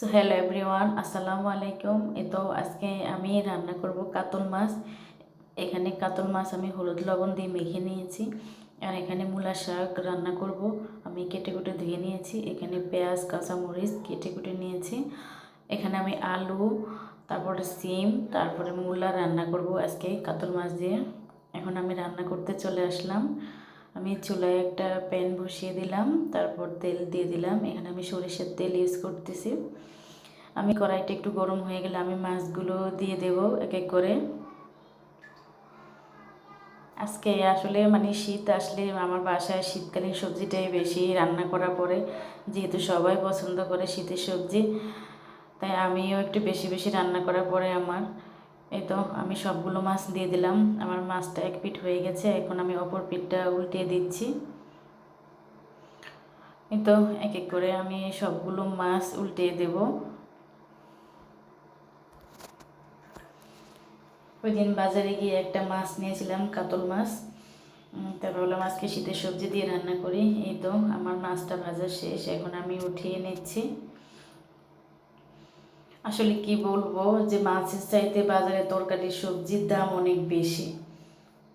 So hello everyone, আসসালামু আলাইকুম। আজকে আমি রান্না করব কাতল মাছ। এখানে কাতল মাছ আমি হলুদ লবণ দিয়ে মেখে নিয়েছি। আর এখানে মূলা শাক রান্না করব। আমি কেটে কুটে ধুয়ে নিয়েছি। এখানে পেঁয়াজ কাঁচামরিচ কেটে কুটে নিয়েছি। এখানে আমি আলু, তারপরে সিম, তারপরে মূলা রান্না করব আজকে কাতল মাছ দিয়ে। এখন আমি রান্না করতে চলে আসলাম। আমি চুলায় একটা প্যান বসিয়ে দিলাম, তারপর তেল দিয়ে দিলাম। এখানে আমি সরিষার তেল ইউজ করতেছি। আমি কড়াইটা একটু গরম হয়ে গেলে আমি মাছগুলো দিয়ে দেব এক এক করে। আজকে আসলে শীত আসলে আমার বাসায় শীতকালীন সবজিটাই বেশি রান্না করা পড়ে, যেহেতু সবাই পছন্দ করে শীতের সবজি, তাই আমিও একটু বেশি বেশি রান্না করা পড়ে আমার। আমি সবগুলো মাছ দিয়ে দিলাম। আমার মাছটা এক পিঠ হয়ে গেছে, এখন আমি অপর পিঠটা উল্টিয়ে দিচ্ছি। এক এক করে আমি সবগুলো মাছ উল্টিয়ে দেব। ওই দিন বাজারে গিয়ে একটা মাছ নিয়েছিলাম, কাতল মাছ। তারপর ভাবলাম আজকে শীতের সবজি দিয়ে রান্না করি। আমার মাছটা ভাজা শেষ, এখন আমি উঠিয়ে নিচ্ছি। আসলে কি বলবো, যে মাছের চাইতে বাজারে তরকারির সবজির দাম অনেক বেশি।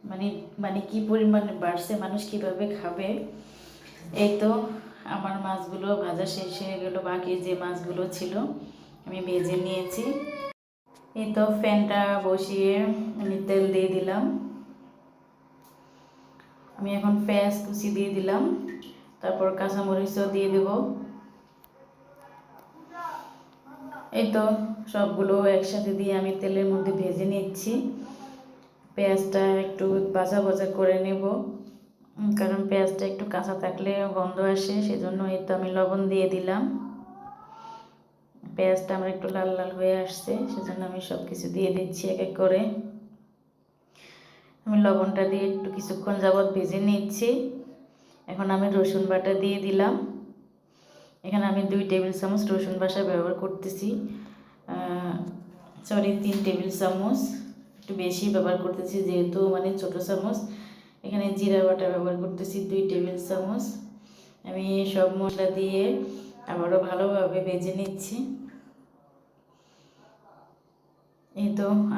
মানে মানে কি পরিমাণে বাড়ছে, মানুষ কিভাবে খাবে। আমার মাছগুলো ভাজা শেষ হয়ে গেল, বাকি যে মাছগুলো ছিল আমি ভেজে নিয়েছি। ফ্যানটা বসিয়ে আমি তেল দিয়ে দিলাম। আমি এখন পেঁয়াজ কুচি দিয়ে দিলাম, তারপর কাঁচামরিচও দিয়ে দেব। সবগুলো একসাথে দিয়ে আমি তেলের মধ্যে ভেজে নিচ্ছি। পেঁয়াজটা একটু ভাজা ভাজা করে নেব, কারণ পেঁয়াজটা একটু কাঁচা থাকলে গন্ধ আসে, সেজন্য আমি লবণ দিয়ে দিলাম। পেঁয়াজটা আমার একটু লাল লাল হয়ে আসছে, সেজন্য আমি সব কিছু দিয়ে দিচ্ছি এক এক করে। আমি লবণটা দিয়ে একটু কিছুক্ষণ যাবৎ ভেজে নিচ্ছি। এখন আমি রসুন বাটা দিয়ে দিলাম। এখানে আমি 2 টেবিল চামচ রসুন বাটা ব্যবহার করতেছি। 3 টেবিল চামচ, একটু বেশি ব্যবহার করতেছি যেহেতু ছোটো চামচ। এখানে জিরা বাটা ব্যবহার করতেছি 2 টেবিল চামচ। আমি সব মশলা দিয়ে আবারও ভালোভাবে ভেজে নিচ্ছি।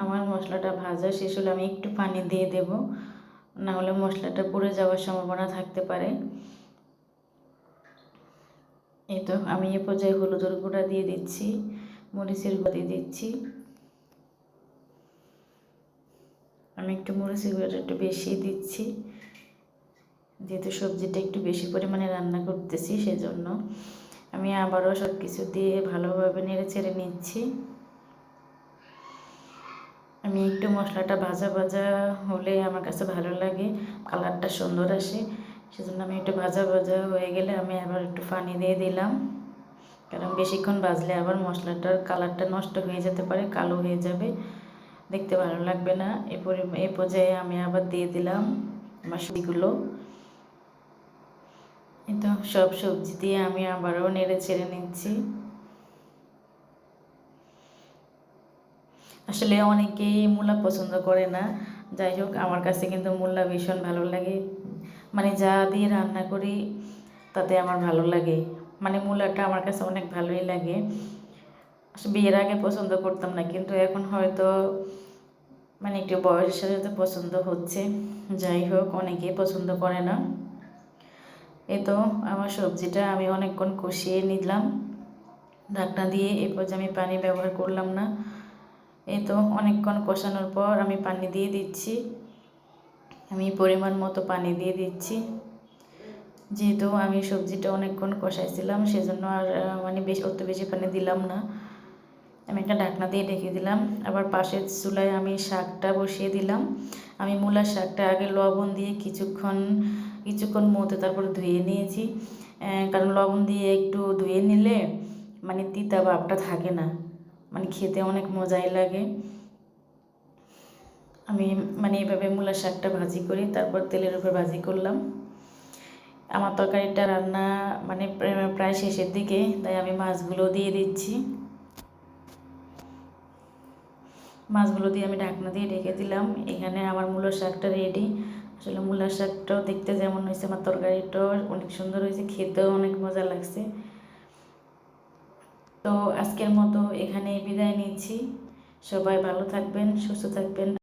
আমার মশলাটা ভাজা শেষ হলে আমি একটু পানি দিয়ে দেব, না হলে মশলাটা পুড়ে যাওয়ার সম্ভাবনা থাকতে পারে। আমি এ পর্যায়ে হলুদের গুঁড়া দিয়ে দিচ্ছি, মরিচের গুঁড়া দিয়ে দিচ্ছি। আমি একটু মরিচের গুঁড়াটা একটু বেশি দিচ্ছি, যেহেতু সবজিটা একটু বেশি পরিমাণে রান্না করতেছি, সেজন্য আমি আবারও সব কিছু দিয়ে ভালোভাবে নেড়ে চেড়ে নিচ্ছি। আমি একটু মশলাটা ভাজা ভাজা হলে আমার কাছে ভালো লাগে, কালারটা সুন্দর আসে, সেজন্য আমি একটু ভাজা ভাজা হয়ে গেলে আমি আবার একটু পানি দিয়ে দিলাম, কারণ বেশিক্ষণ ভাজলে আবার মশলাটার কালারটা নষ্ট হয়ে যেতে পারে, কালো হয়ে যাবে, দেখতে ভালো লাগবে না। এই পর্যায়ে আমি আবার দিয়ে দিলাম আমার সবজিগুলো। সব সবজি দিয়ে আমি আবারও নেড়ে ছেড়ে নিচ্ছি। আসলে অনেকেই মূলা পছন্দ করে না, যাই হোক আমার কাছে কিন্তু মূলা ভীষণ ভালো লাগে। যা দিয়ে রান্না করি তাতে আমার ভালো লাগে, মূলাটা আমার কাছে অনেক ভালোই লাগে। আসলে বিয়ের আগে পছন্দ করতাম না, কিন্তু এখন হয়তো একটু বয়সের সাথে সাথে পছন্দ হচ্ছে। যাই হোক, অনেকেই পছন্দ করে না। আমার সবজিটা আমি অনেকক্ষণ কষিয়ে নিলাম ঢাকনা দিয়ে। এরপর যে আমি পানি ব্যবহার করলাম না। অনেকক্ষণ কষানোর পর আমি পানি দিয়ে দিচ্ছি। আমি পরিমাণ মতো পানি দিয়ে দিচ্ছি, যেহেতু আমি সবজিটা অনেকক্ষণ কষাইছিলাম, সেজন্য আর অত বেশি পানি দিলাম না। আমি একটা ঢাকনা দিয়ে ঢেকে দিলাম। আবার পাশের চুলায় আমি শাকটা বসিয়ে দিলাম। আমি মূলার শাকটা আগে লবণ দিয়ে কিছুক্ষণ মধ্যে তারপর ধুয়ে নিয়েছি, কারণ লবণ দিয়ে একটু ধুয়ে নিলে তিতা ভাবটা থাকে না, খেতে অনেক মজাই লাগে। আমি এইভাবে মূলার শাকটা ভাজি করি, তারপর তেলের উপর ভাজি করলাম। আমার তরকারিটা রান্না প্রায় শেষের দিকে, তাই আমি মাছগুলো দিয়ে দিচ্ছি। মাছগুলো দিয়ে আমি ঢাকনা দিয়ে ঢেকে দিলাম। এখানে আমার মূলার শাকটা রেডি। আসলে মূলার শাকটাও দেখতে যেমন হয়েছে, আমার তরকারিটাও অনেক সুন্দর হয়েছে, খেতেও অনেক মজা লাগছে। তো আজকের মতো এখানেই বিদায় নিচ্ছি। সবাই ভালো থাকবেন, সুস্থ থাকবেন।